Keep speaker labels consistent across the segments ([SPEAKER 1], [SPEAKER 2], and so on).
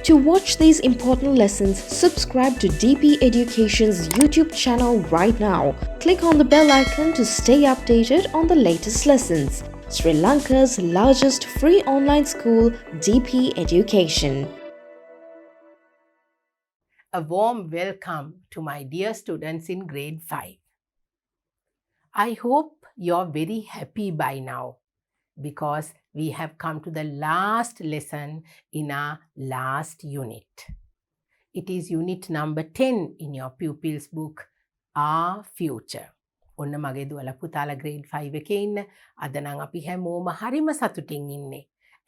[SPEAKER 1] To watch these important lessons, subscribe to DP Education's YouTube channel right now. Click on the bell icon to stay updated on the latest lessons. Sri Lanka's largest free online school, DP Education.
[SPEAKER 2] A warm welcome to my dear students in grade 5. I hope you're very happy by now because we have come to the last lesson in our last unit. It is unit number 10 in your pupils book, Our Future. ඔන්න මගේ දුවලා පුතාලා grade 5 එකේ ඉන්න. අද නම් අපි හැමෝම හරිම සතුටින් ඉන්නේ.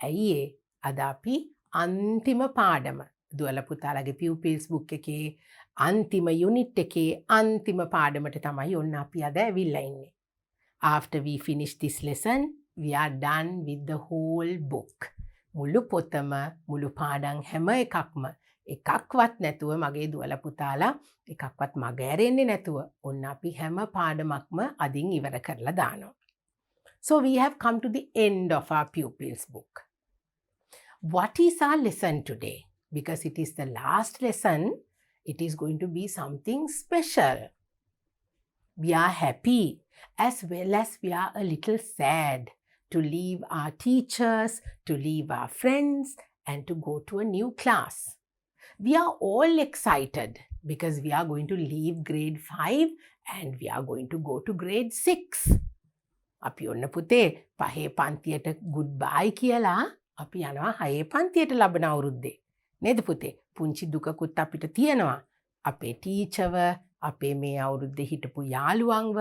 [SPEAKER 2] ඇයි ඒ? අද අපි අන්තිම පාඩම දුවලා පුතාලාගේ pupils book එකේ අන්තිම unit එකේ අන්තිම පාඩමට තමයි ඔන්න අපි අද ඇවිල්ලා ඉන්නේ. After we finish this lesson, we are done with the whole book. මුළු පොතම මුළු පාඩම් හැම එකක්වත් නැතුව මගේ දුවලා පුතාලා එකක්වත් මග ඇරෙන්නේ නැතුව ඔන්න අපි හැම පාඩමක්ම අදින් ඉවර කරලා දානවා. So we have come to the end of our pupils book. What is our lesson today? Because it is the last lesson, it is going to be something special. We are happy as well as we are a little sad to leave our teachers, to leave our friends, and to go to a new class. We are all excited because we are going to leave grade 5 and we are going to go to grade 6. අපි ඔන්න පුතේ පහේ පන්තියට goodbye කියලා අපි යනවා හයේ පන්තියට ලබන අවුරුද්දේ. නේද පුතේ? පුංචි දුකකුත් අපිට තියෙනවා. අපේ ටීචර්ව, අපේ මේ අවුරුද්දේ හිටපු යාළුවන්ව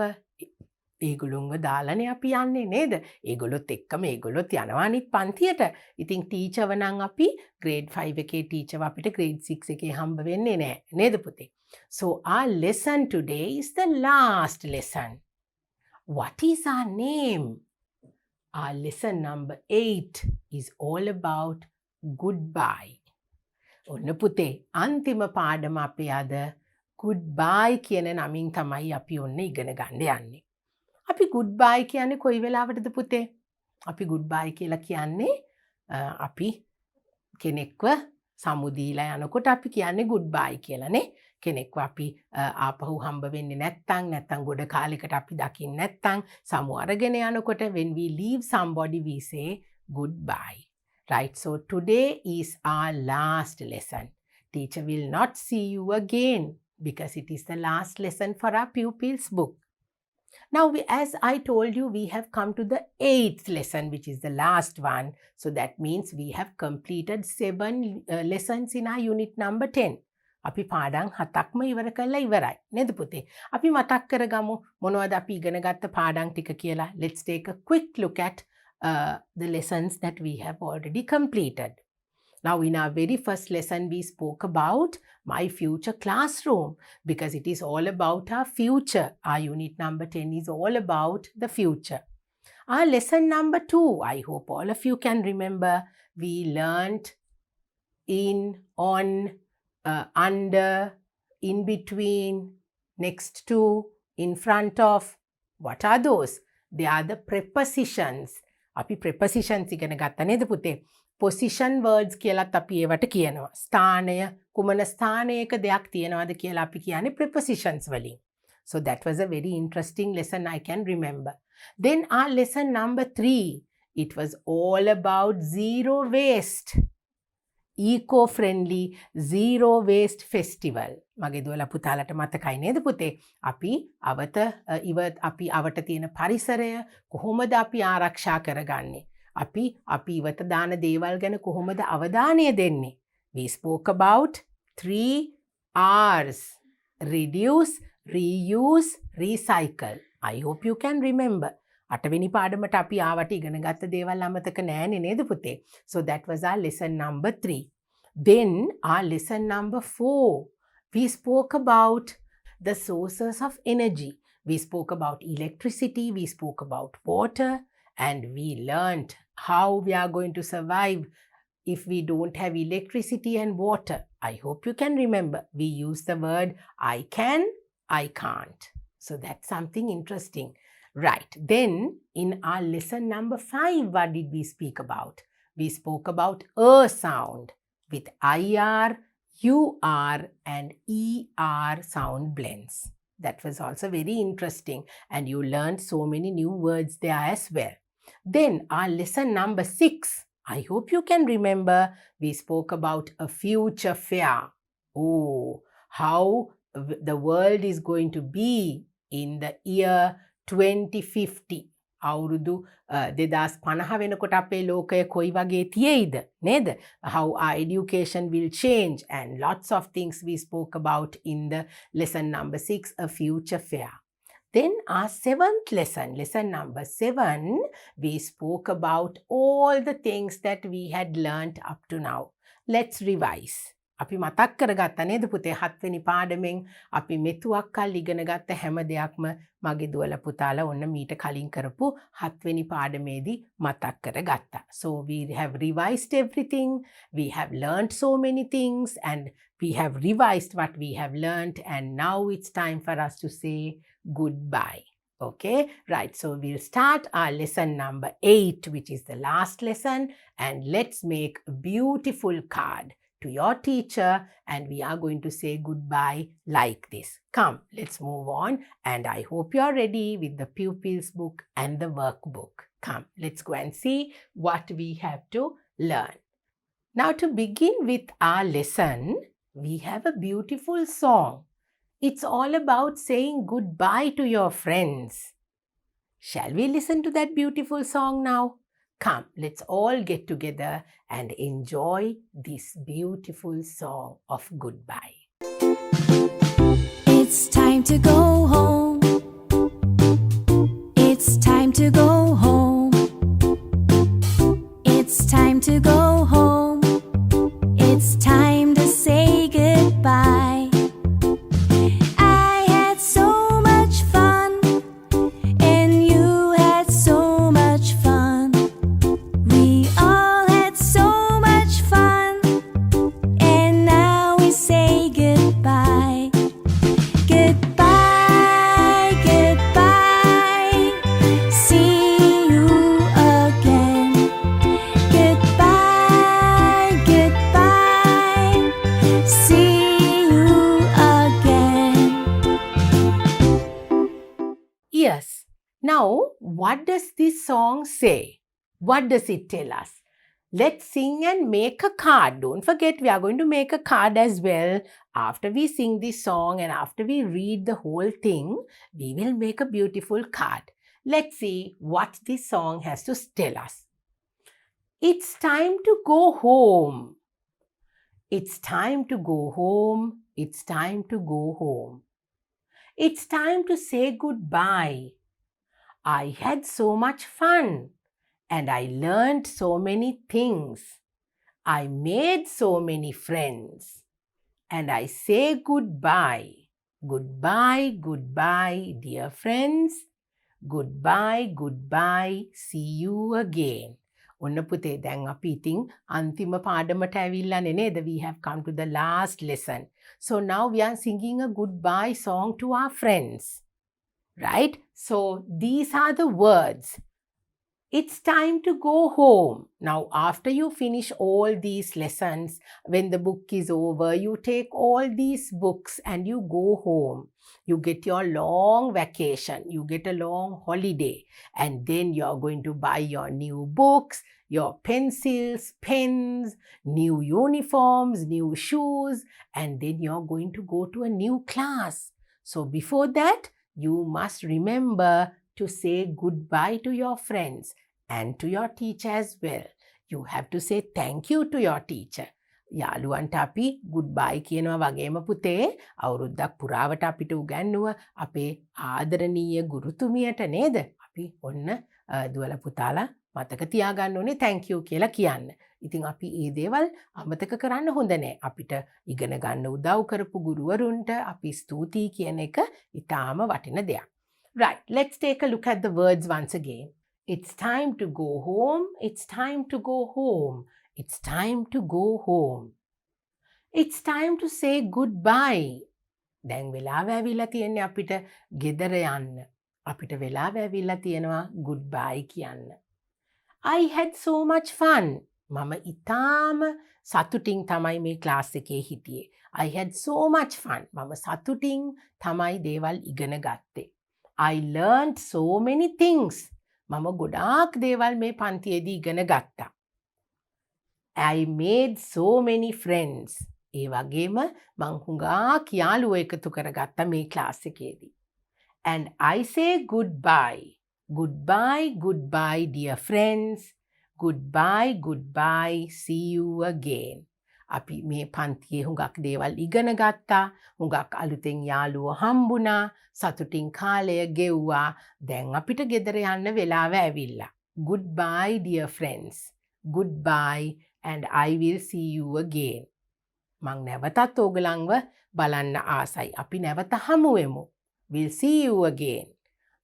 [SPEAKER 2] ඒගොල්ලොන්ව දාලානේ අපි යන්නේ නේද? ඒගොල්ලොත් එක්කම ඒගොල්ලොත් යනවා අනිත් පන්තියට. ඉතින් ටීචර්ව නම් අපි grade 5 එකේ ටීචර්ව අපිට grade 6 එකේ හම්බ වෙන්නේ නැහැ. නේද පුතේ? So our lesson today is the last lesson. What is our name? Our lesson number 8 is all about goodbye. ඔන්න පුතේ අන්තිම පාඩම අපේ අද goodbye කියන නමින් තමයි අපි ඔන්න ඉගෙන ගන්න යන්නේ. අපි goodbye කියන්නේ කොයි වෙලාවටද පුතේ? අපි goodbye කියලා කියන්නේ අපි කෙනෙක්ව සමුදීලා යනකොට අපි කියන්නේ goodbye කියලානේ. කෙනෙක්ව අපි ආපහු හම්බ වෙන්නේ නැත්තම් ගොඩ කාලයකට අපි දකින්නේ නැත්තම් සමු අරගෙන යනකොට when we leave somebody we say goodbye. Right, so today is our last lesson. Teacher will not see you again because it is the last lesson for our pupils book. Now, as I told you, we have come to the 8th lesson, which is the last one. So that means we have completed 7 lessons in our unit number 10. අපි පාඩම් 7ක්ම ඉවර කරලා ඉවරයි. නේද පුතේ? අපි මතක් කරගමු මොනවද අපි ඉගෙන ගත්ත පාඩම් ටික කියලා. Let's take a quick look at the lessons that we have already completed. Now, in our very first lesson, we spoke about my future classroom because it is all about our future. Our unit number 10 is all about the future. Our lesson number 2, I hope all of you can remember, we learned in, on, under, in between, next to, in front of. What are those? They are the prepositions. අපි prepositions ඉගෙන ගත්තා නේද පුතේ? Position words කියලාත් අපි ඒවට කියනවා. ස්ථානය කුමන ස්ථානයක දෙයක් තියෙනවද කියලා අපි කියන්නේ prepositions වලින්. So that was a very interesting lesson I can remember. Then our lesson number 3, it was all about zero waste. Eco-friendly zero waste festival. මගේ දුවලා පුතාලට මතකයි නේද පුතේ? අපි අවට තියෙන පරිසරය කොහොමද අපි ආරක්ෂා කරගන්නේ? අපි ඉවත දාන දේවල් ගැන කොහොමද අවධානය දෙන්නේ? We spoke about 3 R's. Reduce, reuse, recycle. I hope you can remember. 8 වෙනි පාඩමට අපි ආවට ඉගෙන ගත්ත දේවල් අමතක නෑනේ නේද පුතේ? So that was our lesson number 3. Then our lesson number 4, we spoke about the sources of energy. We spoke about electricity, we spoke about water, and we learned how we are going to survive if we don't have electricity and water. I hope you can remember. We use the word I can, I can't. So that's something interesting. Right. Then in our lesson number 5, what did we speak about? We spoke about a sound. with IR, UR and ER sound blends. That was also very interesting, and you learned so many new words there as well. Then our lesson number 6. I hope you can remember, we spoke about a future fair. Oh, how the world is going to be in the year 2050. අවුරුදු 2050 වෙනකොට අපේ ලෝකය කොයි වගේ තියෙයිද නේද? How our education will change, and lots of things we spoke about in the lesson number 6, a future fair. Then our 7th lesson, lesson number 7, we spoke about all the things that we had learnt up to now. Let's revise. අපි මතක් කරගත්තා නේද පුතේ 7 වෙනි පාඩමෙන් අපි මෙතුවක් කල් ඉගෙන ගත්ත හැම දෙයක්ම මගේ දුවල පුතාලා ඔන්න මීට කලින් කරපු 7 වෙනි පාඩමේදී මතක් කරගත්තා. So we have revised everything, we have learned so many things, and we have revised what we have learned, and now it's time for us to say goodbye. Okay, right, so we'll start our lesson number 8, which is the last lesson, and let's make a beautiful card to your teacher, and we are going to say goodbye like this. Come, let's move on, and I hope you're ready with the pupils book and the workbook. Come, let's go and see what we have to learn. Now, to begin with our lesson, we have a beautiful song. It's all about saying goodbye to your friends. Shall we listen to that beautiful song now? Come, let's all get together and enjoy this beautiful song of goodbye.
[SPEAKER 3] It's time to go home. It's time to go home. It's time to go home. It's time to say goodbye. I had so much fun, and you had so much fun. We all had so much fun, and now we say goodbye. Goodbye, goodbye. See you again. Goodbye, goodbye. See you again.
[SPEAKER 2] Yes. Now, what does this song say? What does it tell us? Let's sing and make a card. Don't forget, we are going to make a card as well. After we sing this song and after we read the whole thing, we will make a beautiful card. Let's see what this song has to tell us. It's time to go home. It's time to go home. It's time to go home. It's time to say goodbye. I had so much fun, and I learned so many things. I made so many friends, and I say goodbye. Goodbye, goodbye, dear friends. Goodbye, goodbye, see you again. ඔන්න පුතේ දැන් අපි ඉතින් අන්තිම පාඩමට ඇවිල්ලානේ නේද? We have come to the last lesson. So now we are singing a goodbye song to our friends. Right? So these are the words. It's time to go home. Now, after you finish all these lessons, when the book is over, you take all these books and you go home. You get your long vacation, you get a long holiday, and then you're going to buy your new books, your pencils, pens, new uniforms, new shoes, and then you're going to go to a new class. So before that, you must remember to say goodbye to your friends and to your teacher as well. You have to say thank you to your teacher. යාළුවන්ට අපි goodbye කියනවා වගේම පුතේ අවුරුද්දක් පුරාවට අපිට උගන්වුව අපේ ආදරණීය ගුරුතුමියට නේද? අපි ඔන්න දුවල පුතාලා මතක තියාගන්න ඕනේ thank you කියලා කියන්න. ඉතින් අපි මේ දේවල් අමතක කරන්න හොඳ නෑ. අපිට ඉගෙන ගන්න උදව් කරපු ගුරුවරුන්ට අපි ස්තුතියි කියන එක ඉතාම වටින දෙයක්. Right, let's take a look at the words once again. It's time to go home. It's time to go home. It's time to go home. It's time to say goodbye. දැන් වෙලාව ඇවිල්ලා තියෙන්නේ අපිට ගෙදර යන්න. අපිට වෙලාව ඇවිල්ලා තියෙනවා goodbye කියන්න. I had so much fun. මම ඉතාම සතුටින් තමයි මේ ක්ලාස් එකේ හිටියේ. I had so much fun. මම සතුටින් තමයි දේවල් ඉගෙන ගත්තේ. I learned so many things. මම ගොඩාක් දේවල් මේ පන්තියේදී ඉගෙන ගත්තා. I made so many friends. ඒ වගේම මං හුඟක් යාළුවෝ එකතු කරගත්තා මේ ක්ලාස් එකේදී. And I say goodbye. Goodbye, goodbye, dear friends. Goodbye, goodbye, see you again. අපි මේ පන්තියේ හුඟක් දේවල් ඉගෙන ගත්තා. හුඟක් අලුතෙන් යාළුවෝ හම්බුණා. සතුටින් කාලය ගෙව්වා. දැන් අපිට ගෙදර යන්න වෙලාව ඇවිල්ලා. Goodbye, dear friends. Goodbye, and I will see you again. මං නැවතත් ඕගලන්ව බලන්න ආසයි. අපි නැවත හමුවෙමු. We'll see you again.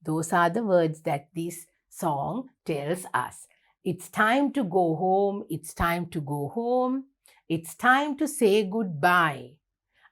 [SPEAKER 2] Those are the words that this song tells us. It's time to go home. It's time to go home. It's time to say goodbye.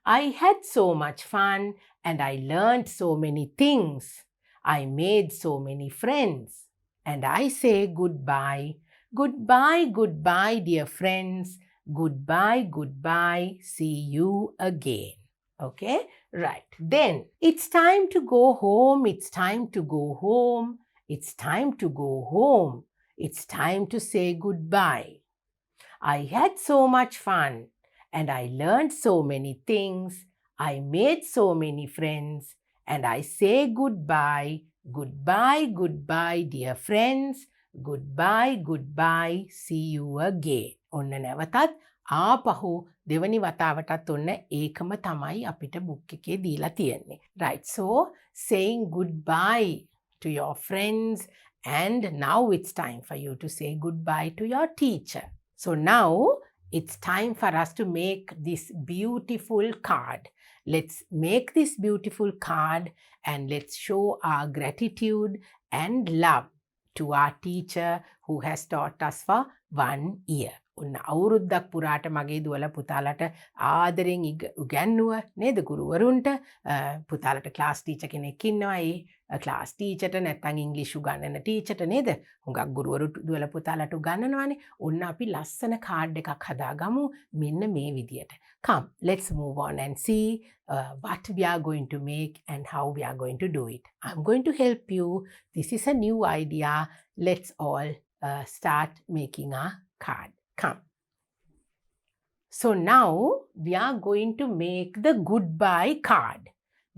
[SPEAKER 2] I had so much fun and I learned so many things. I made so many friends. And I say goodbye. Goodbye, goodbye, dear friends. Goodbye, goodbye. See you again. Okay? Right. Then, it's time to go home. It's time to go home. It's time to go home. It's time to say goodbye. I had so much fun and I learned so many things. I made so many friends and I say goodbye. Goodbye, goodbye, dear friends. Goodbye, goodbye. See you again. ඔන්න නැවතත් ආපහු දෙවනි වතාවටත් ඔන්න ඒකම තමයි අපිට book එකේ දීලා තියෙන්නේ. Right. So saying goodbye to your friends, and now it's time for you to say goodbye to your teacher. So now it's time for us to make this beautiful card. Let's make this beautiful card and let's show our gratitude and love to our teacher who has taught us for 1 year. උන්න අවුරුද්දක් පුරාට මගේ දුවල පුතාලට ආදරෙන් උගන්නුව නේද ගුරුවරුන්ට පුතාලට class teacher කෙනෙක් ඉන්නවා ඒ class ටීචර්ට නැත්නම් ඉංග්‍රීසි උගන්වන ටීචර්ට නේද හුඟක් ගුරුවරු දුවල පුතාලට උගන්වනවානේ ඔන්න අපි ලස්සන කාඩ් එකක් හදාගමු මෙන්න මේ විදියට. Come, let's move on and see what we are going to make and how we are going to do it. I'm going to help you. This is a new idea. Let's all start making a card. Come. So now we are going to make the goodbye card.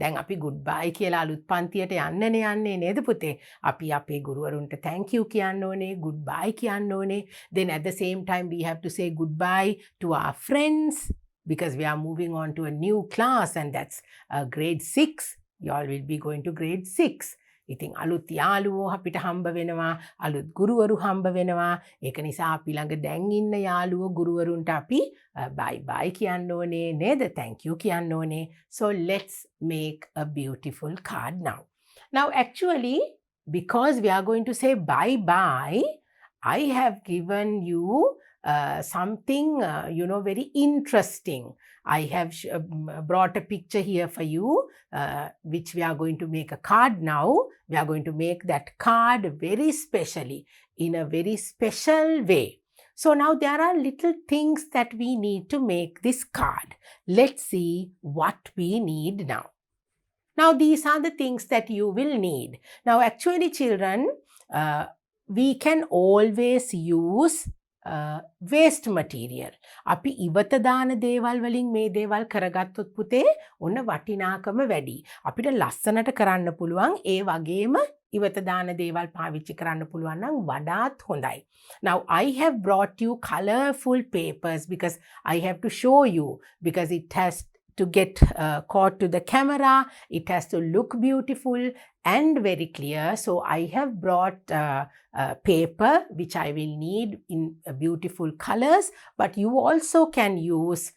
[SPEAKER 2] දැන් අපි goodbye කියලා අලුත් පන්තියට යන්නනේ යන්නේ නේද පුතේ? අපි අපේ ගුරුවරුන්ට thank you කියන්න ඕනේ, goodbye කියන්න ඕනේ. Then at the same time we have to say goodbye to our friends because we are moving on to a new class and that's grade 6. You all will be going to grade 6. ඉතින් අලුත් යාළුවෝ අපිට හම්බ වෙනවා අලුත් ගුරුවරු හම්බ වෙනවා ඒක නිසා අපි ළඟ දැන් ඉන්න යාළුවෝ ගුරුවරුන්ට අපි bye bye කියන්න ඕනේ නේද thank you කියන්න ඕනේ so let's make a beautiful card now actually because we are going to say bye bye I have given you something very interesting. I have brought a picture here for you which we are going to make a card now. We are going to make that card very specially in a very special way. So now there are little things that we need to make this card. Let's see what we need now. Now these are the things that you will need. Now actually children, we can always use waste material. අපි ඉවත දාන දේවල් වලින් මේ දේවල් කරගත්තොත් පුතේ ඔන්න වටිනාකම වැඩි. අපිට ලස්සනට කරන්න පුළුවන් ඒ වගේම ඉවත දාන දේවල් පාවිච්චි කරන්න පුළුවන් නම් වඩාත් හොඳයි. Now I have brought you colorful papers because I have to show you because it has to get caught to the camera. It has to look beautiful and very clear. So I have brought paper which I will need in beautiful colors. But you also can use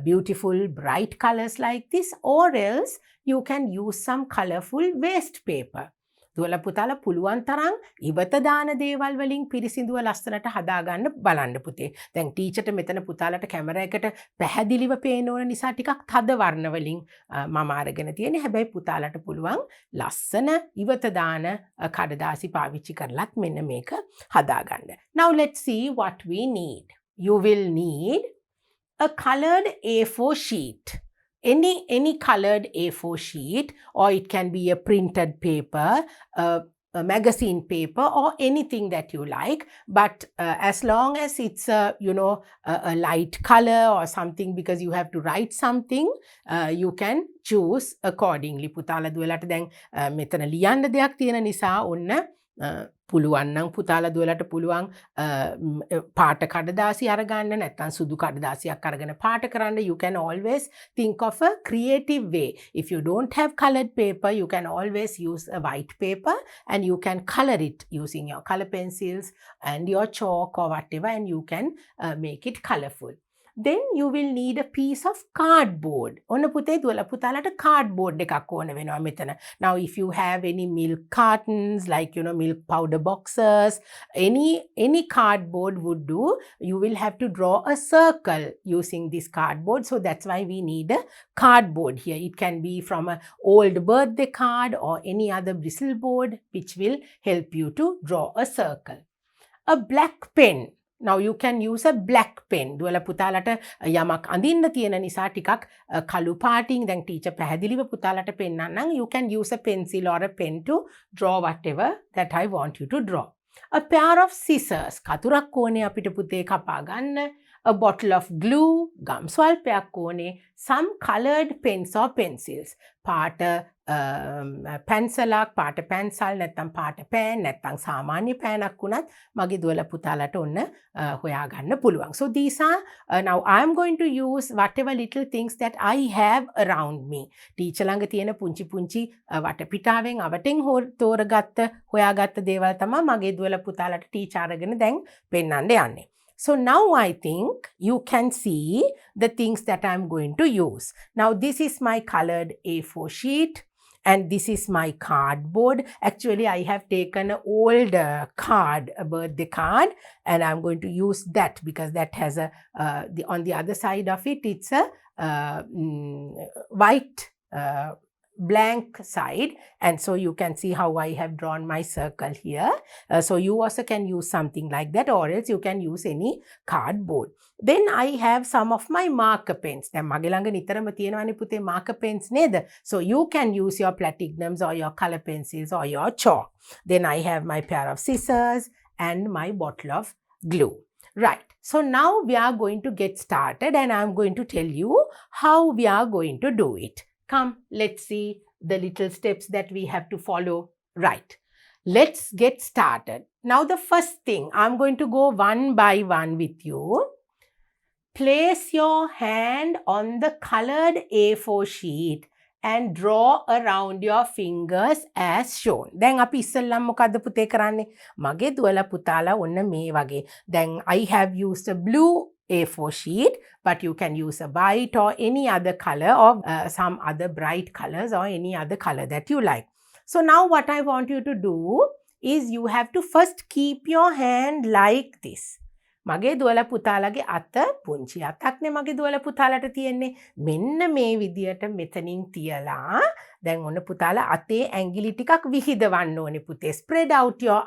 [SPEAKER 2] beautiful bright colors like this or else you can use some colorful waste paper. දුවල පුතාලා පුළුවන් තරම් ඉවත දාන දේවල් වලින් පිරිසිදුව ලස්සනට හදාගන්න බලන්න පුතේ. දැන් ටීචර්ට මෙතන පුතාලට කැමරා එකට පැහැදිලිව පේන ඕන නිසා ටිකක් තද වර්ණ වලින් මම අරගෙන තියෙන්නේ. හැබැයි පුතාලට පුළුවන් ලස්සන ඉවත දාන කඩදාසි පාවිච්චි කරලත් මෙන්න මේක හදාගන්න. Now let's see what we need. you will need a colored A4 sheet. Any colored A4 sheet, or it can be a printed paper, a magazine paper, or anything that you like. But as long as it's a light color or something, because you have to write something, you can choose accordingly. පුතාලා දුවලට දැන් මෙතන ලියන්න දෙයක් තියෙන නිසා ඔන්න පුළුවන් නම් පුතාලා දුවලට පුළුවන් පාට කඩදාසි අරගන්න නැත්නම් සුදු කඩදාසියක් අරගෙන පාට කරන්න. You can always think of a creative way. If you don't have colored paper, you can always use a white paper and you can color it using your color pencils and your chalk or whatever, and you can make it colorful. Then you will need a piece of cardboard. ඔන්න පුතේ දුවලා පුතාලට cardboard එකක් ඕන වෙනවා මෙතන. Now if you have any milk cartons, like milk powder boxes, any cardboard would do. You will have to draw a circle using this cardboard. So that's why we need a cardboard here. It can be from an old birthday card or any other bristle board, which will help you to draw a circle. A black pen. Now you can use a black pen. දුවලා පුතාලට යමක් අඳින්න තියෙන නිසා ටිකක් කළු පාටින් දැන් ටීචර් පැහැදිලිව පුතාලට පෙන්නන්නම්. You can use a pencil or a pen to draw whatever that I want you to draw. A pair of scissors. කතුරක් ඕනේ අපිට පුතේ කපා ගන්න. A bottle of glue. ගම් ස්වල්පයක් ඕනේ. Some colored pens or pencils. පාට පැන්සලක්, පාට පැන්සල්, නැත්තම් පාට පෑන්, නැත්තම් සාමාන්‍ය පෑනක් වුණත් මගේ දුවලා පුතාලට ඔන්න හොයාගන්න පුළුවන්. So these are, now I am going to use whatever little things that I have around me. Teacher ළඟ තියෙන පුංචි පුංචි වටපිටාවෙන් අවටෙන් තෝරගත්ත හොයාගත්ත දේවල් තමයි මගේ දුවලා පුතාලට ටීචර් අරගෙන දැන් පෙන්වන්න යන්නේ. So now I think you can see the things that I'm going to use. Now this is my colored A4 sheet. And this is my cardboard. Actually, I have taken an old card, a birthday card, and I'm going to use that because that has on the other side of it, it's a white blank side, and so you can see how I have drawn my circle here. So you also can use something like that, or else you can use any cardboard. Then I have some of my marker pens. දැන් මගේ ළඟ නිතරම තියෙනවානේ පුතේ marker pens නේද? So you can use your platinums or your color pencils or your chalk. Then I have my pair of scissors and my bottle of glue. Right. So now we are going to get started, and I'm going to tell you how we are going to do it. Come, let's see the little steps that we have to follow. Right. Let's get started. Now the first thing, I'm going to go one by one with you. Place your hand on the colored A4 sheet and draw around your fingers as shown. දැන් අපි ඉස්සෙල්ලම මොකද්ද පුතේ කරන්නේ? මගේ දුවලා පුතාලා ඔන්න මේ වගේ. දැන් I have used a blue A4 sheet, but you can use a white or any other color, or some other bright colors, or any other color that you like. So now what I want you to do is you have to first keep your hand like this. මගේ දුවලා පුතාලගේ අත පුංචි අතක්නේ මගේ දුවලා පුතාලට තියෙන්නේ. මෙන්න මේ විදියට මෙතනින් තියලා දැන් ඔන්න පුතාලා අතේ ඇඟිලි ටිකක් විහිදවන්න ඕනේ පුතේ. Spread out your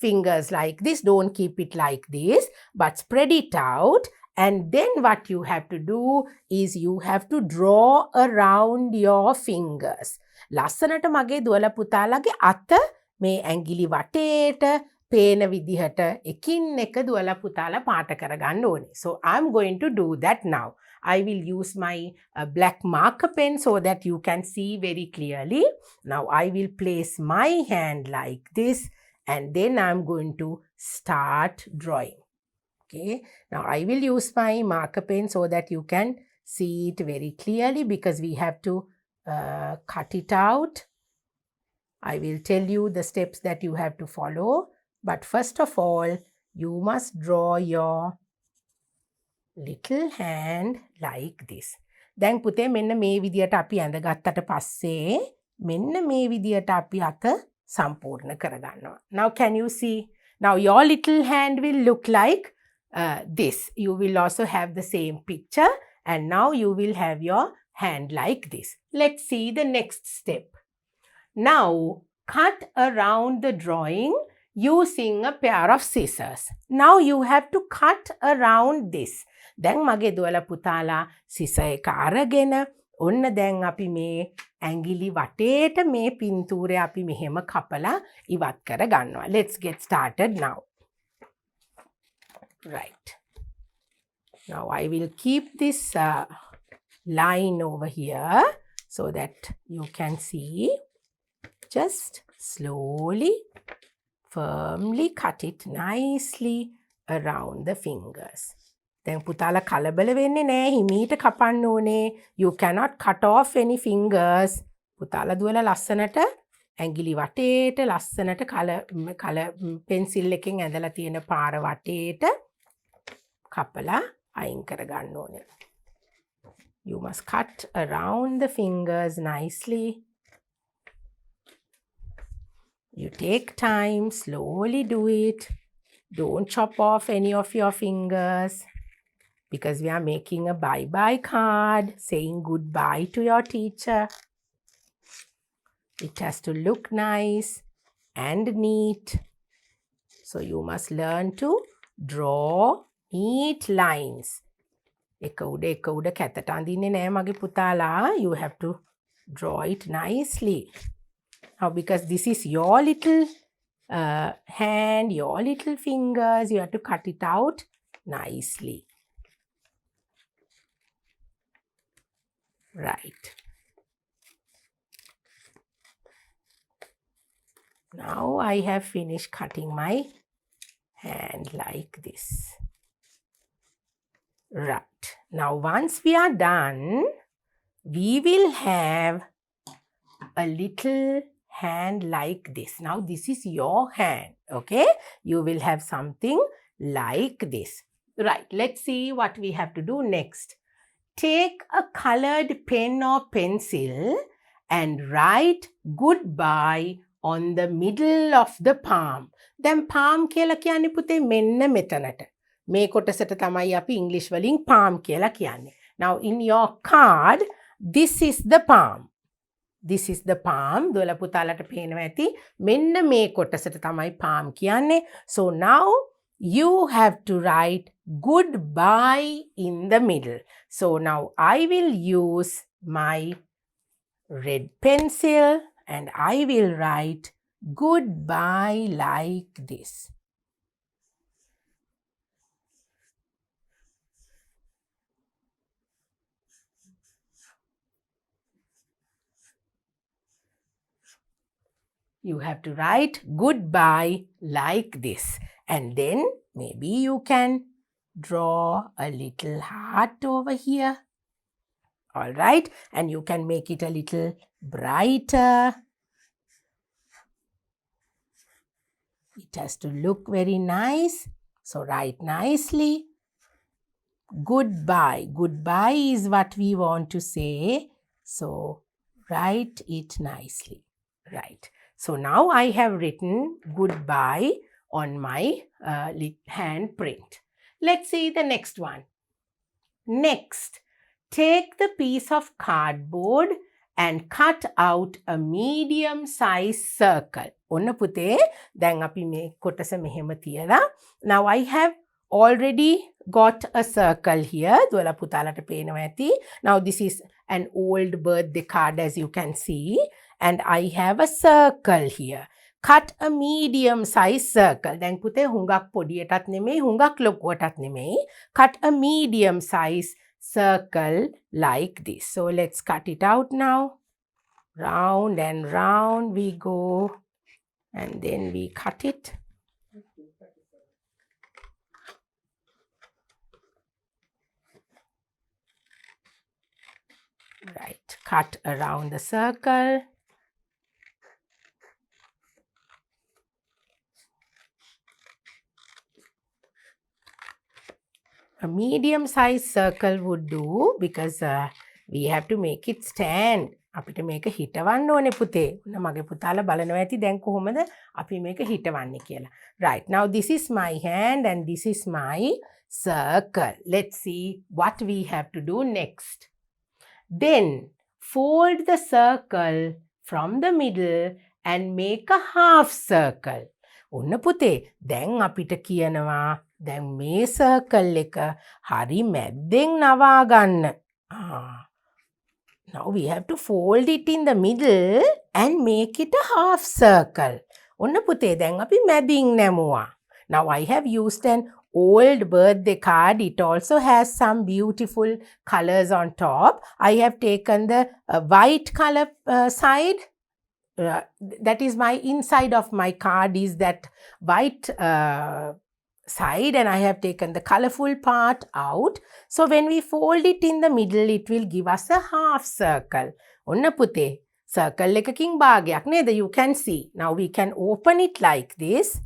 [SPEAKER 2] fingers like this. Don't keep it like this, but spread it out. And then what you have to do is you have to draw around your fingers. ලස්සනට මගේ දුවලා පුතාලගේ අත මේ ඇඟිලි වටේට පේන විදිහට එකින් එක දුවලා පුතාලා පාට කරගන්න ඕනේ. So I'm going to do that now. I will use my black marker pen so that you can see very clearly. Now I will place my hand like this, and then I'm going to start drawing. Okay. Now I will use my marker pen so that you can see it very clearly, because we have to cut it out. I will tell you the steps that you have to follow. But first of all, you must draw your little hand like this. දැන් පුතේ මෙන්න මේ විදියට අපි ඇඳගත්තට පස්සේ මෙන්න මේ විදියට අපි අත සම්පූර්ණ කරගන්නවා. Now can you see? Now your little hand will look like this. You will also have the same picture, and now you will have your hand like this. Let's see the next step. Now cut around the drawing using a pair of scissors. Now you have to cut around this. දැන් මගේ දුවලා පුතාලා සිසර් එක අරගෙන ඔන්න දැන් අපි මේ ඇඟිලි වටේට මේ පින්තූරය අපි මෙහෙම කපලා ඉවත් කර ගන්නවා. Let's get started now. Right. Now I will keep this line over here so that you can see. Just slowly, firmly cut it nicely around the fingers. දැන් පුතාලා කලබල වෙන්නේ නැහැ හිමීට කපන්න ඕනේ. You cannot cut off any fingers. පුතාලා දුවලා ලස්සනට ඇඟිලි වටේට ලස්සනට කල පෙන්සිල් එකෙන් ඇඳලා තියෙන පාර වටේට කපලා අයින් කර ගන්න ඕනේ. You must cut around the fingers nicely. You take time, slowly do it. Don't chop off any of your fingers. Because we are making a bye-bye card, saying goodbye to your teacher. It has to look nice and neat. So you must learn to draw neat lines. එක උඩ කැතට අඳින්නේ නෑ මගේ පුතාලා. You have to draw it nicely. Now because this is your little hand, your little fingers, you have to cut it out nicely. Right. Now I have finished cutting my hand like this. Right. Now once we are done, we will have a little hand like this. Now this is your hand, okay? You will have something like this. Right. Let's see what we have to do next. Take a colored pen or pencil and write goodbye on the middle of the palm. දැන් palm කියලා කියන්නේ පුතේ මෙන්න මෙතනට. මේ කොටසට තමයි අපි ඉංග්‍රීසි වලින් palm කියලා කියන්නේ. Now in your card, this is the palm. This is the palm. දුවලා පුතාලට පේනවා ඇති. මෙන්න මේ කොටසට තමයි palm කියන්නේ. So now you have to write goodbye in the middle. So now I will use my red pencil and I will write goodbye like this. You have to write goodbye like this. And then maybe you can draw a little heart over here. All right. And you can make it a little brighter. It has to look very nice. So write nicely. Goodbye. Goodbye is what we want to say. So write it nicely. Right. So now I have written goodbye on my hand print. Let's see the next one. Next, take the piece of cardboard and cut out a medium-sized circle. ඔන්න පුතේ දැන් අපි මේ කොටස මෙහෙම තියලා. Now I have already got a circle here. දුවලා පුතාලට පේනවා ඇති. Now this is an old birthday card as you can see. And I have a circle here. Cut a medium-sized circle. දැන් පුතේ හුඟක් පොඩියටත් නෙමෙයි හුඟක් ලොකුවටත් නෙමෙයි. Cut a medium-sized circle like this. So let's cut it out now. Round and round we go. And then we cut it. Right. Cut around the circle. A medium-sized circle would do because we have to make it stand. අපිට මේක හිටවන්න ඕනේ පුතේ. ඔන්න මගේ පුතාලා බලනවා ඇති දැන් කොහොමද අපි මේක හිටවන්නේ කියලා. Right. Now this is my hand and this is my circle. Let's see what we have to do next. Then fold the circle from the middle and make a half circle. ඔන්න පුතේ දැන් අපිට කියනවා දැන් මේ circle එක හරි මැද්දෙන් නවා ගන්න. Now we have to fold it in the middle and make it a half circle. ඔන්න පුතේ දැන් අපි මැදින් නැමුවා. Now I have used an old birthday card. It also has some beautiful colors on top. I have taken the white color side. That is my inside of my card is that white side, and I have taken the colorful part out. So when we fold it in the middle, it will give us a half circle. ඔන්න පුතේ circle එකකින් භාගයක් නේද? You can see. Now we can open it like this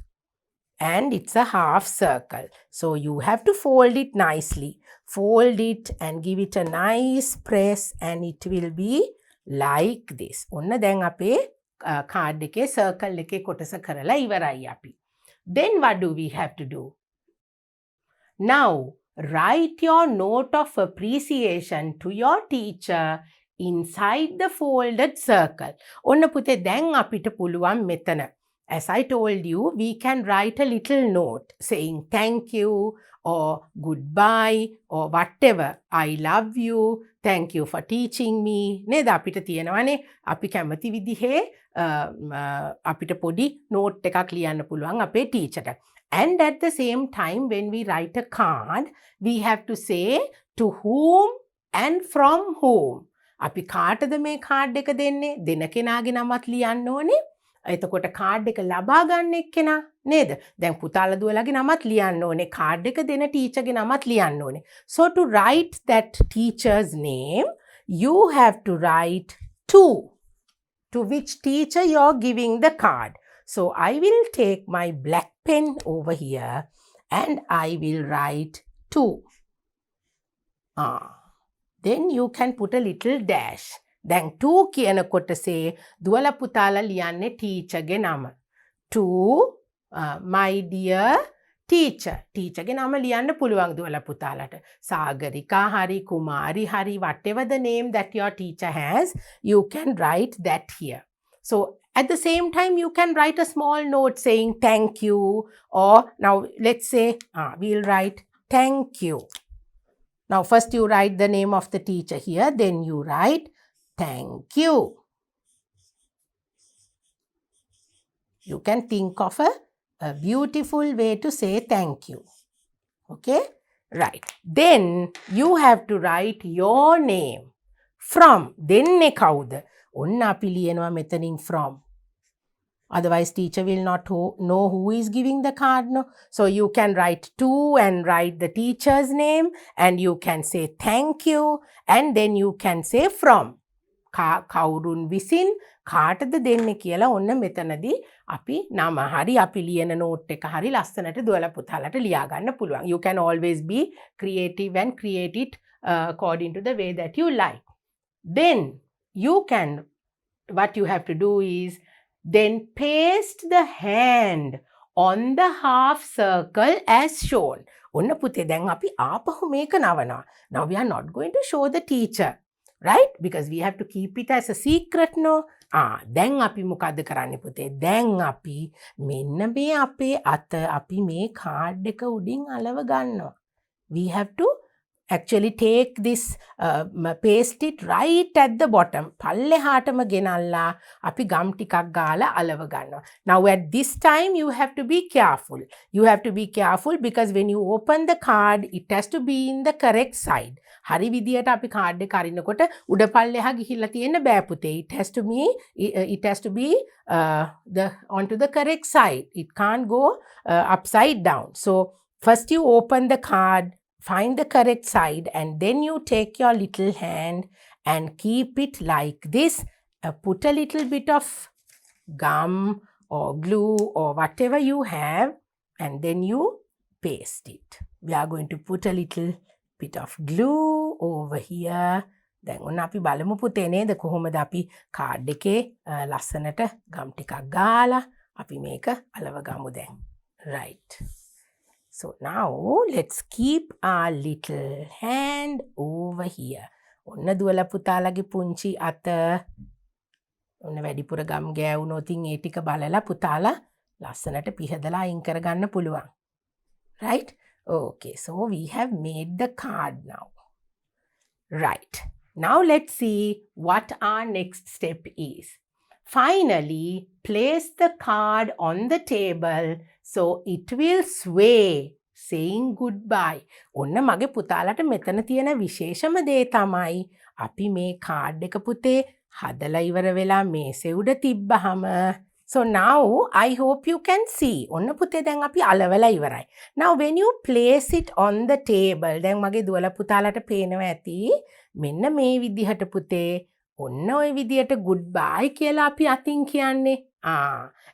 [SPEAKER 2] and it's a half circle. So you have to fold it nicely. Fold it and give it a nice press and it will be like this. ඔන්න දැන් අපේ card එකේ circle එකේ කොටස කරලා ඉවරයි අපි. Then what do we have to do? Now, write your note of appreciation to your teacher inside the folded circle. ඔන්න පුතේ දැන් අපිට පුළුවන් මෙතන. As I told you, we can write a little note saying thank you or goodbye or whatever. I love you. Thank you for teaching me. නේද අපිට තියෙනවානේ අපි කැමති විදිහේ අපිට පොඩි note එකක් ලියන්න පුළුවන් අපේ teacherට. And at the same time when we write a card, we have to say to whom and from whom. අපි කාටද මේ card එක දෙන්නේ? දෙන කෙනාගේ නමත් ලියන්න ඕනේ. එතකොට කාඩ් එක ලබා ගන්න එක්කෙනා නේද? දැන් පුතාලා දුවලාගේ නමත් ලියන්න ඕනේ. කාඩ් එක දෙන ටීචර්ගේ නමත් ලියන්න ඕනේ. So to write that teacher's name, you have to write to which teacher you're giving the card. So I will take my black pen over here and I will write to. Then you can put a little dash. දැන් to කියන කොටසේ දුවලා පුතාලා ලියන්නේ ටීචර්ගේ නම. To my dear teacher. ටීචර්ගේ නම ලියන්න පුළුවන් දුවලා පුතාලට. සාගරිකා හරි කුමාරි හරි whatever the name that your teacher has, you can write that here. So at the same time you can write a small note saying thank you, or now let's say we'll write thank you. Now first you write the name of the teacher here, then you write thank you. You can think of a beautiful way to say thank you. Okay? Right. Then you have to write your name. From. දෙන්නේ කවුද? ඔන්න අපි ලියනවා මෙතනින් from. Otherwise teacher will not know who is giving the card. No? So you can write to and write the teacher's name, and you can say thank you, and then you can say from. කවුරුන් විසින් කාටද දෙන්නේ කියලා ඔන්න මෙතනදී අපි නම හරි අපි ලියන නෝට් එක හරි ලස්සනට දුවලා පුතාලට ලියා ගන්න පුළුවන්. You can always be creative and create it according to the way that you like. Then you can, what you have to do is then paste the hand on the half circle as shown. ඔන්න පුතේ දැන් අපි ආපහු මේක නවනවා. Now we are not going to show the teacher. Right? Because we have to keep it as a secret, no? දැන් අපි මොකද්ද කරන්නේ පුතේ? දැන් අපි මෙන්න මේ අපේ අත අපි මේ කාඩ් එක උඩින් අලව ගන්නවා. We have to actually take this, paste it right at the bottom. පල්ලෙහාටම ගෙනල්ලා අපි ගම් ටිකක් ගාලා අලව ගන්නවා. Now at this time you have to be careful. You have to be careful because when you open the card, it has to be in the correct side. හරි විදියට අපි card එක අරිනකොට උඩ පල්ලෙහා ගිහිල්ලා තියෙන්න බෑ පුතේ. It has to be onto the correct side. It can't go upside down. So first you open the card, find the correct side, and then you take your little hand and keep it like this. Put a little bit of gum or glue or whatever you have, and then you paste it. We are going to put a little bit of glue over here. දැන් ඔන්න අපි බලමු පුතේ නේද කොහොමද අපි card එකේ ලස්සනට ගම් ටිකක් ගාලා අපි මේක අලව ගමු දැන්. Right. So now let's keep our little hand over here. ඔන්න දුවලා පුතාලගේ පුංචි අත ඔන්න වැඩිපුර ගම් ගෑවුනොත් ඒ ටික බලලා පුතාලා ලස්සනට පිහදලා අයින් කරගන්න පුළුවන්. Right? Okay, so we have made the card now. Right. Now let's see what our next step is. Finally, place the card on the table so it will sway, saying goodbye. ඔන්න මගේ පුතාලට මෙතන තියෙන විශේෂම දේ තමයි අපි මේ කාඩ් එක පුතේ හදලා ඉවර වෙලා මේසෙ උඩ තිබ්බහම. So now I hope you can see. ඔන්න පුතේ දැන් අපි අලවලා ඉවරයි. Now when you place it on the table, දැන් මගේ දුවලා පුතාලට පේනවා ඇති මෙන්න මේ විදිහට පුතේ ඔන්න ඔය විදිහට goodbye කියලා අපි අතින් කියන්නේ.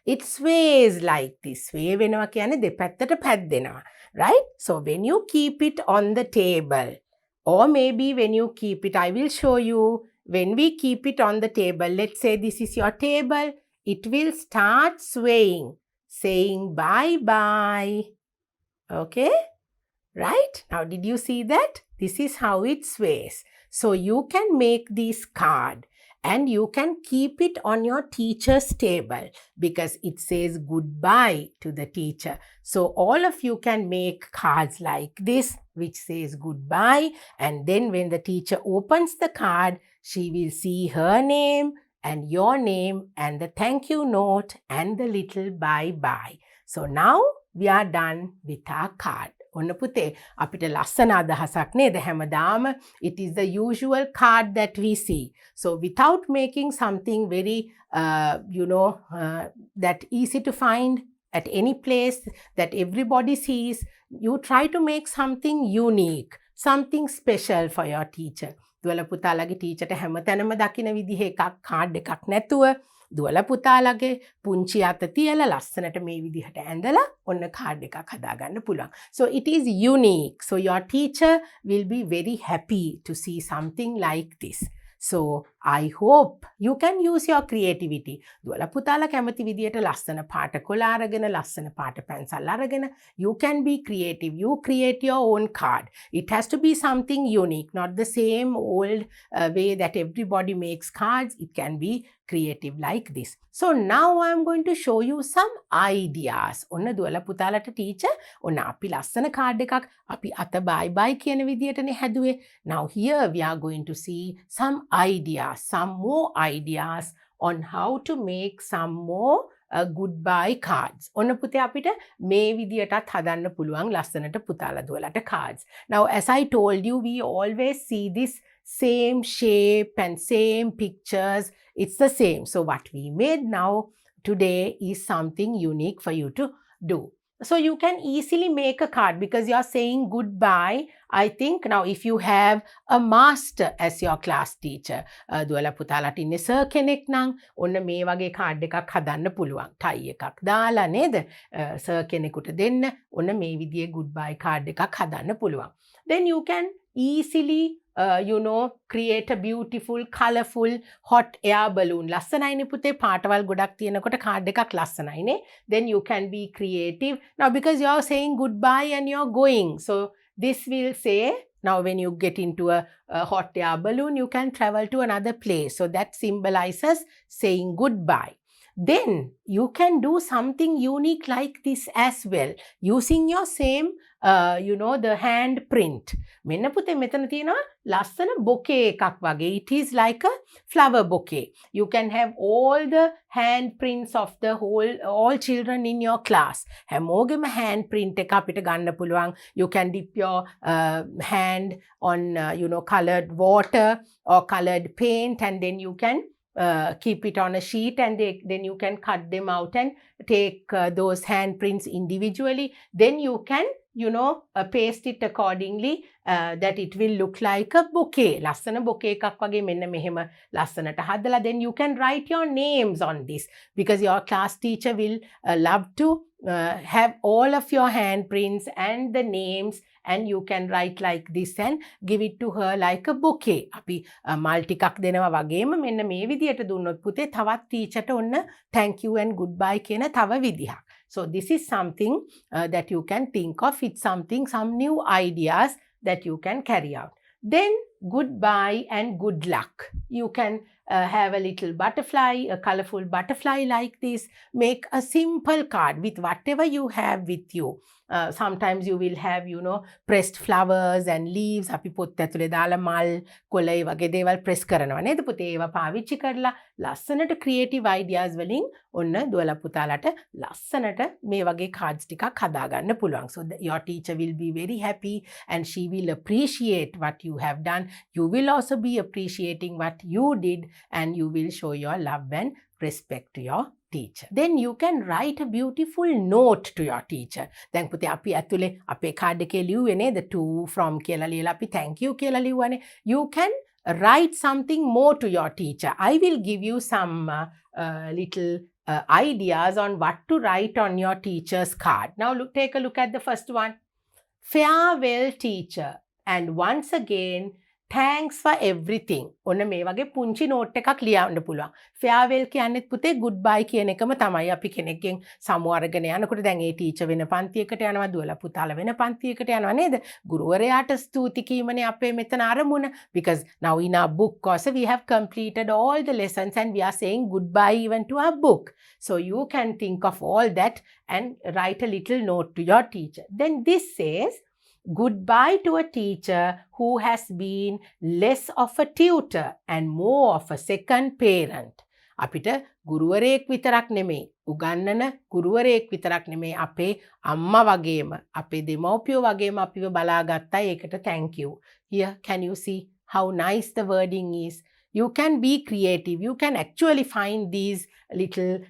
[SPEAKER 2] It sways like this. sway වෙනවා කියන්නේ දෙපැත්තට පැද්දෙනවා. Right? So when you keep it on the table, or maybe when you keep it, I will show you. When we keep it on the table, let's say this is your table, it will start swaying, saying bye-bye. Okay? Right? Now, did you see that? This is how it sways. So, you can make this card and you can keep it on your teacher's table because it says goodbye to the teacher. So, all of you can make cards like this which says goodbye, and then when the teacher opens the card, she will see her name and your name and the thank you note and the little bye-bye. So now we are done with our card. ඔන්න පුතේ අපිට ලස්සන අදහසක් නේද හැමදාම. It is the usual card that we see. So without making something very that easy to find at any place that everybody sees, you try to make something unique, something special for your teacher. දුවල පුතාලගේ ටීචර්ට හැමතැනම දකින විදිහ එකක් card එකක් නැතුව දුවල පුතාලගේ පුංචි අත තියලා ලස්සනට මේ විදිහට ඇඳලා ඔන්න කාඩ් එකක් හදාගන්න පුළුවන්. So it is unique. So your teacher will be very happy to see something like this. So I hope you can use your creativity. දුවල පුතාලා කැමති විදියට ලස්සන පාට කොළ අරගෙන ලස්සන පාට පැන්සල් අරගෙන you can be creative. You create your own card. It has to be something unique, not the same old way that everybody makes cards. It can be creative like this. So now I am going to show you some ideas. ඔන්න දුවල පුතාලට teacher ඔන්න අපි ලස්සන card එකක් අපි අත bye bye කියන විදියටනේ හැදුවේ. Now here we are going to see some ideas, some more ideas on how to make some more goodbye cards. ඔන්න පුතේ අපිට මේ විදියටත් හදන්න පුළුවන් ලස්සනට පුතාලා දුවලට cards. Now as I told you, we always see this same shape and same pictures. It's the same. So what we made now today is something unique for you to do. So you can easily make a card because you're saying goodbye. I think now if you have a master as your class teacher, දුවල පුතාලට ඉන්නේ sir කෙනෙක් නම් ඔන්න මේ වගේ card එකක් හදන්න පුළුවන්. ටයි එකක් දාලා නේද? සර් කෙනෙකුට දෙන්න ඔන්න මේ විදිහේ goodbye කාඩ් එකක් හදන්න පුළුවන්. Then you can easily create a beautiful, colorful, hot air balloon. ලස්සනයිනේ පුතේ පාටවල් ගොඩක් තියෙනකොට කාඩ් එකක් ලස්සනයිනේ. Then you can be creative. Now because you are saying goodbye and you are going. So this will say, now when you get into a hot air balloon, you can travel to another place. So that symbolizes saying goodbye. Then you can do something unique like this as well using your same the hand print. මෙන්න පුතේ මෙතන තියෙනවා ලස්සන bouquet එකක් වගේ. It is like a flower bouquet. You can have all the hand prints of the all children in your class. හැමෝගෙම hand print එක අපිට ගන්න පුළුවන්. You can dip your hand on colored water or colored paint, and then you can keep it on a sheet, and then you can cut them out and take those handprints individually. Then you can paste it accordingly that it will look like a bouquet. ලස්සන bouquet එකක් වගේ මෙන්න මෙහෙම ලස්සනට හදලා then you can write your names on this because your class teacher will love to have all of your handprints and the names, and you can write like this and give it to her like a bouquet. අපි මල් ටිකක් දෙනවා වගේම මෙන්න මේ විදියට දුන්නොත් පුතේ තවත් ටීචර්ට ඔන්න thank you and goodbye කියන තව විදිහක්. So this is something that you can think of. It's some new ideas that you can carry out. Then goodbye and good luck. You can have a little butterfly, a colorful butterfly like this. Make a simple card with whatever you have with you. Sometimes you will have, pressed flowers and leaves. අපි පොත් ඇතුලේ දාලා මල් කොළ ඒ වගේ දේවල් press කරනවා නේද පුතේ? ඒවා පාවිච්චි කරලා ලස්සනට creative ideas වලින් ඔන්න දුවලා පුතාලට ලස්සනට මේ වගේ cards ටිකක් හදාගන්න පුළුවන්. So your teacher will be very happy and she will appreciate what you have done. You will also be appreciating what you did and you will show your love and respect to your teacher. Then you can write a beautiful note to your teacher. දැන් පුතේ අපි ඇතුලේ අපේ card එකේ ලියුවේ නේද? To from කියලා ලියලා අපි thank you කියලා ලියුවානේ. You can write something more to your teacher. I will give you some little ideas on what to write on your teacher's card. Now take a look at the first one. Farewell teacher, and once again thanks for everything. ඔන්න මේ වගේ පුංචි note එකක් ලියන්න පුළුවන්. farewell කියන්නේත් පුතේ goodbye කියන එකම තමයි. අපි කෙනෙක්ගෙන් සමු අරගෙන යනකොට දැන් ඒ ටීචර් වෙන පන්තියකට යනවා, දුවලා පුතාලා වෙන පන්තියකට යනවා නේද? ගුරුවරයාට ස්තුති කීමනේ අපේ මෙතන අරමුණ. Because now in our book course we have completed all the lessons and we are saying goodbye even to our book. So you can think of all that and write a little note to your teacher. Then this says, goodbye to a teacher who has been less of a tutor and more of a second parent. අපිට ගුරුවරයෙක් විතරක් නෙමෙයි, උගන්නන ගුරුවරයෙක් විතරක් නෙමෙයි, අපේ අම්මා වගේම අපේ දෙමව්පියෝ වගේම අපිව බලාගත්තා. ඒකට thank you. Here can you see how nice the wording is? You can be creative. You can actually find these little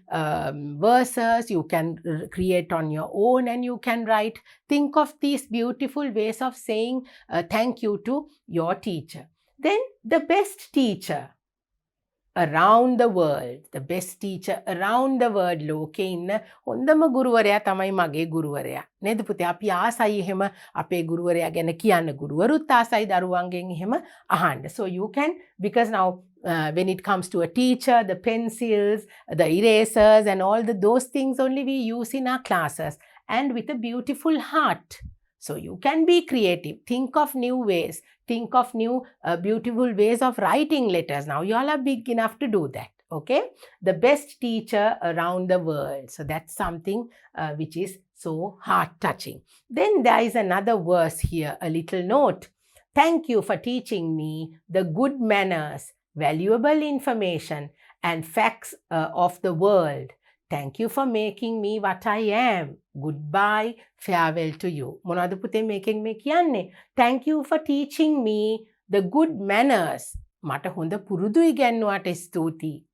[SPEAKER 2] verses. You can create on your own and you can write. Think of these beautiful ways of saying thank you to your teacher. Then the best teacher around the world. The best teacher around the world. ලෝකේ ඉන්න හොඳම ගුරුවරයා තමයි මගේ ගුරුවරයා. නේද පුතේ? අපි ආසයි එහෙම අපේ ගුරුවරයා ගැන කියන්න. ගුරුවරුත් ආසයි දරුවන්ගෙන් එහෙම අහන්න. So you can, because now when it comes to a teacher, the pencils, the erasers and all those things only we use in our classes, and with a beautiful heart. So you can be creative. Think of new ways. Think of new beautiful ways of writing letters. Now you all are big enough to do that. Okay? The best teacher around the world. So that's something which is so heart-touching. Then there is another verse here, a little note. Thank you for teaching me the good manners, valuable information and facts of the world. Thank you for making me what I am. Goodbye, farewell to you. මොනවද පුතේ මේකෙන් මේ කියන්නේ? Thank you for teaching me the good manners. මට හොඳ පුරුදු ඉගැන්නුවාට ස්තුතියි.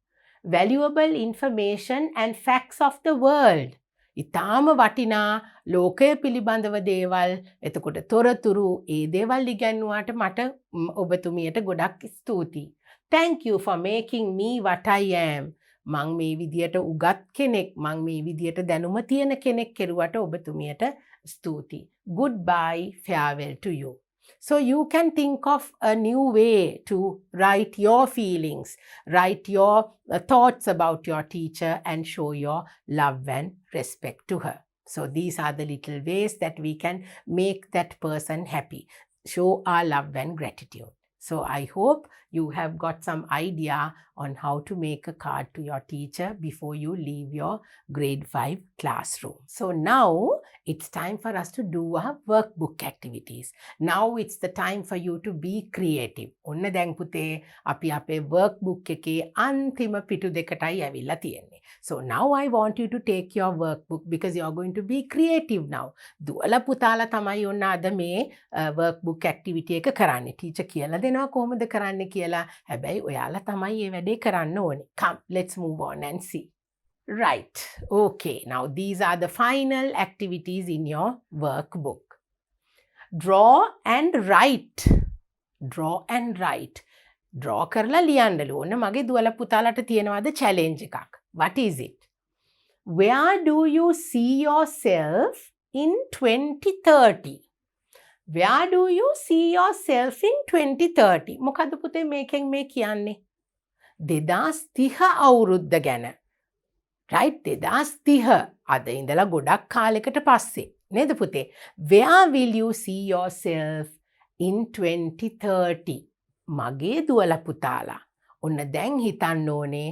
[SPEAKER 2] Valuable information and facts of the world. ඉතාම වටිනා ලෝකය පිළිබඳව දේවල්, එතකොට තොරතුරු, ඒ දේවල් ඉගැන්නුවාට මට ඔබතුමියට ගොඩක් ස්තුතියි. Thank you for making me what I am. මං මේ විදියට උගත් කෙනෙක්, මං මේ විදියට දැනුම තියෙන කෙනෙක් කෙරුවට ඔබතුමියට ස්තුතියි. Goodbye, farewell to you. So you can think of a new way to write your feelings, write your thoughts about your teacher and show your love and respect to her. So these are the little ways that we can make that person happy, show our love and gratitude. So I hope you have got some idea on how to make a card to your teacher before you leave your grade 5 classroom. So now it's time for us to do our workbook activities. Now it's the time for you to be creative. ඔන්න දැන් පුතේ අපි අපේ workbook එකේ අන්තිම පිටු දෙකටයි ඇවිල්ලා තියෙන්නේ. So now I want you to take your workbook because you are going to be creative now. දුවලා පුතාලා තමයි ඔන්න අද මේ workbook activity එක කරන්නේ. teacher කියලා දෙනවා කොහොමද කරන්නේ කියලා. හැබැයි ඔයාලා තමයි මේ වැඩේ කරන්න ඕනේ. Come, let's move on and see. Right. Okay. Now these are the final activities in your workbook. Draw and write. Draw and write. Draw කරලා ලියන්නලු. ඔන්න මගේ දුවලා පුතාලට තියෙනවාද challenge එකක්. What is it? Where do you see yourself in 2030? Where do you see yourself in 2030? මොකද්ද පුතේ මේකෙන් මේ කියන්නේ? 2030 අවුරුද්ද ගැන. Right? 2030. අද ඉඳලා ගොඩක් කාලයකට පස්සේ. නේද පුතේ? Where will you see yourself in 2030? මගේ දුවලා පුතාලා ඔන්න දැන් හිතන්න ඕනේ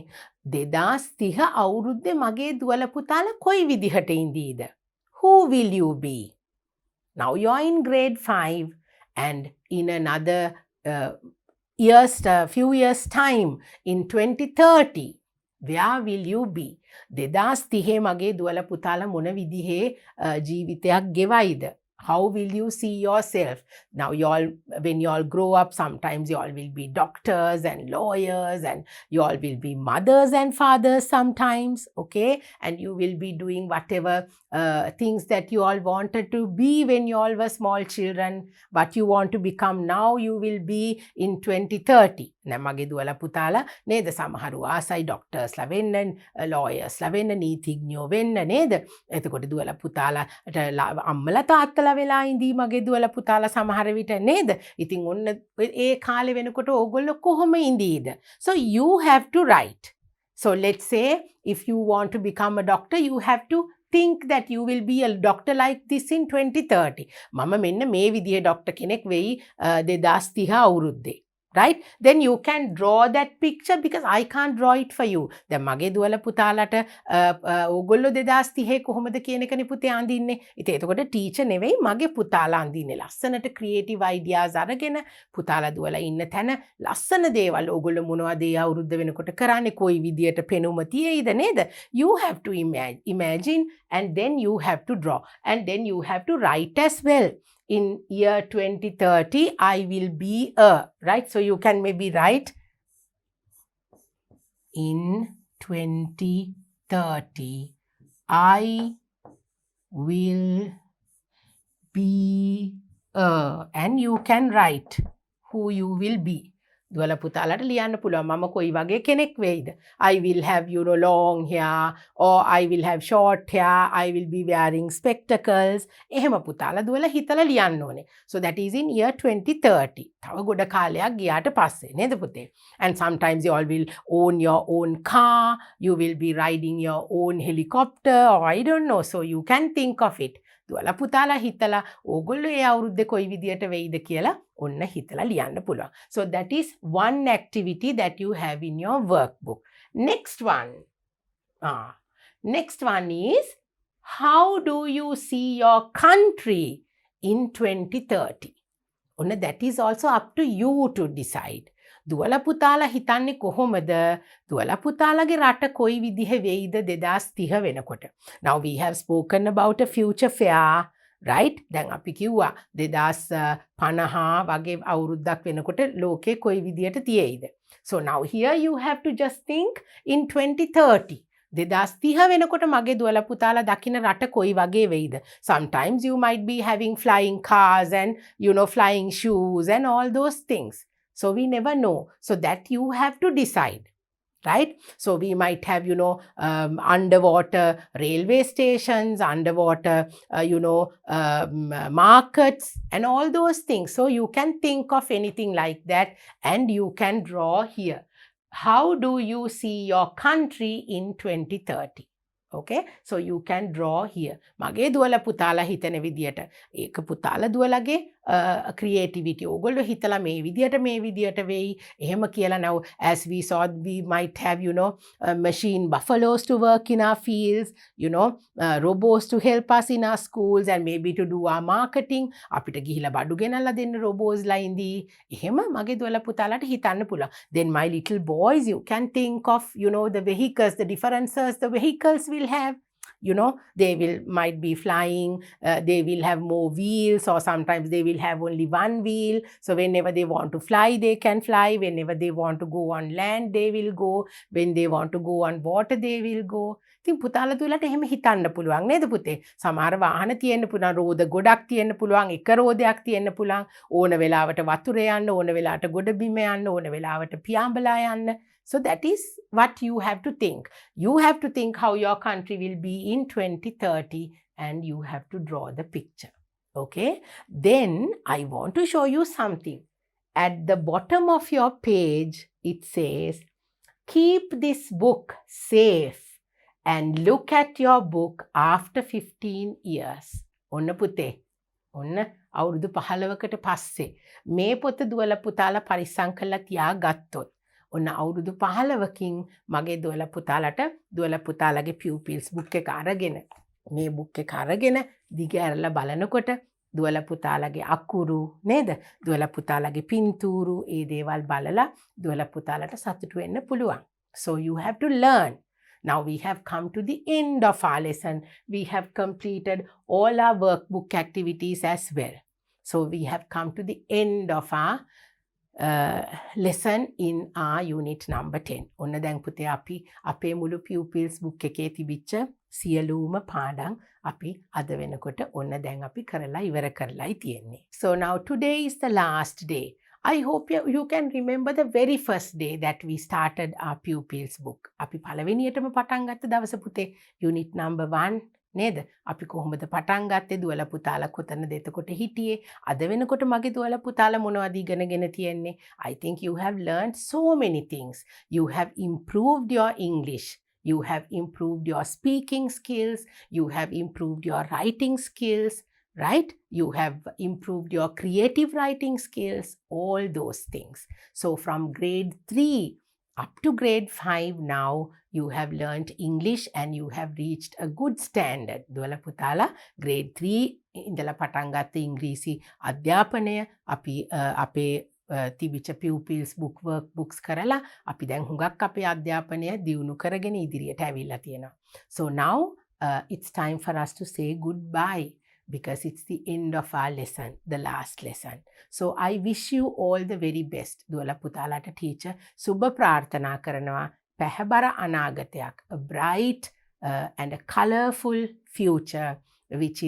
[SPEAKER 2] 2030 අවුරුද්දේ මගේ දුවල පුතාලා කොයි විදිහට ඉඳීද? Who will you be? Now you're in grade 5 and in another few years time in 2030 where will you be? 2030 මගේ දුවල පුතාලා මොන විදිහේ ජීවිතයක් ගෙවයිද? How will you see yourself? Now when you all grow up, sometimes you all will be doctors and lawyers, and you all will be mothers and fathers sometimes, okay? And you will be doing whatever things that you all wanted to be when you all were small children. What you want to become now, you will be in 2030. මගේ දුවලා පුතාලා නේද සමහරු ආසයි ඩොක්ටර්ස්ලා වෙන්න, lawyerස්ලා වෙන්න, නීතිඥයෝ වෙන්න නේද? එතකොට දුවලා පුතාලාට අම්මලා තාත්තලා වෙලා ඉඳී මගේ දුවලා පුතාලා සමහර විට නේද? ඉතින් ඔන්න ඒ කාලේ වෙනකොට ඕගොල්ලෝ කොහොම ඉඳීද? So you have to write. So let's say if you want to become a doctor, you have to think that you will be a doctor like this in 2030. මම මෙන්න මේ විදිහේ ඩොක්ටර් කෙනෙක් වෙයි 2030 අවුරුද්දේ. Right? Then you can draw that picture because I can't draw it for you. දැන් මගේ දුවල පුතාලට ඕගොල්ලෝ 2030 කොහොමද කියන එකනේ පුතේ අඳින්නේ. ඉතින් එතකොට ටීචර් නෙවෙයි මගේ පුතාලා අඳින්නේ. ලස්සනට ක්‍රියේටිව් අයිඩියාස් අරගෙන පුතාලා දුවලා ඉන්න තැන ලස්සන දේවල් ඕගොල්ලෝ මොනවද ඒ අවුරුද්ද වෙනකොට කරන්නේ කොයි විදියට පෙනුම තියෙයිද නේද? You have to imagine and then you have to draw and then you have to write as well. In year 2030, I will be a, right? So you can maybe write in 2030, I will be a, and you can write who you will be. දුවල පුතාලට ලියන්න පුළුවන් මම කොයි වගේ කෙනෙක් වෙයිද? I will have long hair or I will have short hair, I will be wearing spectacles. එහෙම පුතාලා දුවල හිතලා ලියන්න ඕනේ. So that is in year 2030. තව ගොඩ කාලයක් ගියාට පස්සේ නේද පුතේ? And sometimes you all will own your own car, you will be riding your own helicopter or I don't know. So you can think of it. දුවල පුතාලා හිතලා ඕගොල්ලෝ ඒ අවුරුද්දේ කොයි විදියට වෙයිද කියලා ඔන්න හිතලා ලියන්න පුළුවන්. So that is one activity that you have in your workbook. Next one is how do you see your country in 2030? ඔන්න that is also up to you to decide. දුවල පුතාලා හිතන්නේ කොහොමද? දුවල පුතාලගේ රට කොයි විදිහ වෙයිද 2030 වෙනකොට? Now we have spoken about a future fair, right? දැන් අපි කිව්වා 2050 වගේ අවුරුද්දක් වෙනකොට ලෝකේ කොයි විදියට තියෙයිද? So now here you have to just think in 2030. 2030 වෙනකොට මගේ දුවල පුතාලා දකින්න රට කොයි වගේ වෙයිද? Sometimes you might be having flying cars and flying shoes and all those things. So we never know. So that you have to decide, right? So we might have, underwater railway stations, underwater, markets and all those things. So you can think of anything like that and you can draw here. How do you see your country in 2030? Okay, so you can draw here. මගේ දුවල පුතාලා හිතන විදියට ඒක පුතාලා දුවලගේ creativity ඕගොල්ලෝ හිතලා මේ විදියට වෙයි එහෙම කියලා. Now as we saw, we might have machine buffaloes to work in our fields, robots to help us in our schools and maybe to do our marketing. අපිට ගිහිලා බඩු ගෙනල්ලා දෙන්න robots ලා ඉඳී එහෙම මගේ දුවල පුතාලාට හිතන්න පුළුවන්. Then my little boys, you can think of the vehicles, the differences the vehicles will have. They might be flying, they will have more wheels, or sometimes they will have only one wheel. So whenever they want to fly, they can fly. Whenever they want to go on land, they will go. When they want to go on water, they will go. ඉතින් පුතාලා තුලට එහෙම හිතන්න පුළුවන් නේද පුතේ? සමහර වාහන තියෙන්න පුළුවන්, රෝද ගොඩක් තියෙන්න පුළුවන්, එක රෝදයක් තියෙන්න පුළුවන්. ඕන වෙලාවට වතුරේ යන්න, ඕන වෙලාවට ගොඩ බිම යන්න, ඕන වෙලාවට පියාඹලා යන්න. So that is what you have to think. You have to think how your country will be in 2030 and you have to draw the picture. Okay? Then I want to show you something. At the bottom of your page, it says, keep this book safe and look at your book after 15 years. ඔන්න පුතේ. ඔන්න අවුරුදු 15කට පස්සේ මේ පොත දුවල පුතාලා පරිස්සම් කරලා තියාගත්තොත් ඔන්න අවුරුදු 15කින් මගේ දුවලා පුතාලගේ pupils book එක අරගෙන මේ book එක අරගෙන දිග ඇරලා බලනකොට දුවලා පුතාලගේ අකුරු නේද? දුවලා පුතාලගේ පින්තූරු ඒ දේවල් බලලා දුවලා පුතාලට සතුටු වෙන්න පුළුවන්. So you have to learn. Now we have come to the end of our lesson. We have completed all our workbook activities as well. So we have come to the end of our lesson in our unit number 10. ඔන්න දැන් පුතේ අපි අපේ මුළු pupils book එකේ තිබිච්ච සියලුම පාඩම් අපි අද වෙනකොට ඔන්න දැන් අපි කරලා ඉවර කරලායි තියෙන්නේ. So now today is the last day. I hope you can remember the very first day that we started our pupils book. අපි පළවෙනියටම පටන් ගත්ත දවස පුතේ unit number 1 නේද? අපි කොහොමද පටන් ගත්තේ? දුවලා පුතාලා කොතනද එතකොට හිටියේ? අද වෙනකොට මගේ දුවලා පුතාලා මොනවද ඉගෙනගෙන තියෙන්නේ? I think you have learned so many things. You have improved your English. You have improved your speaking skills. You have improved your writing skills. Right? You have improved your creative writing skills. All those things. So from grade 3 up to grade 5 now, you have learned English and you have reached a good standard. දුවලා පුතාලා grade 3 ඉඳලා පටන් ගත්ත ඉංග්‍රීසි අධ්‍යාපනය අපි අපේ තිබිච්ච pupils book workbooks කරලා අපි දැන් හුඟක් අපේ අධ්‍යාපනය දියුණු කරගෙන ඉදිරියට ඇවිල්ලා තියෙනවා. So now it's time for us to say goodbye because it's the end of our lesson, the last lesson. So I wish you all the very best. දුවලා පුතාලාට teacher සුබ ප්‍රාර්ථනා කරනවා පැහැබර අනාගතයක්, a bright and a colorful future which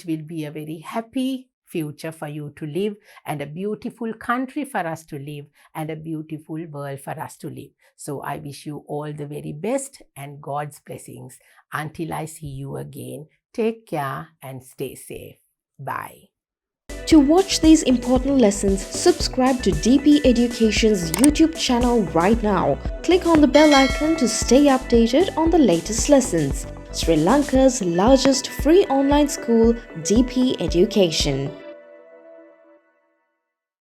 [SPEAKER 2] will be a very happy future for you to live and a beautiful country for us to live and a beautiful world for us to live. So I wish you all the very best and God's blessings. Until I see you again, take care and stay safe. Bye.
[SPEAKER 1] To watch these important lessons, subscribe to DP Education's YouTube channel right now. Click on the bell icon to stay updated on the latest lessons. Sri Lanka's largest free online school, DP Education.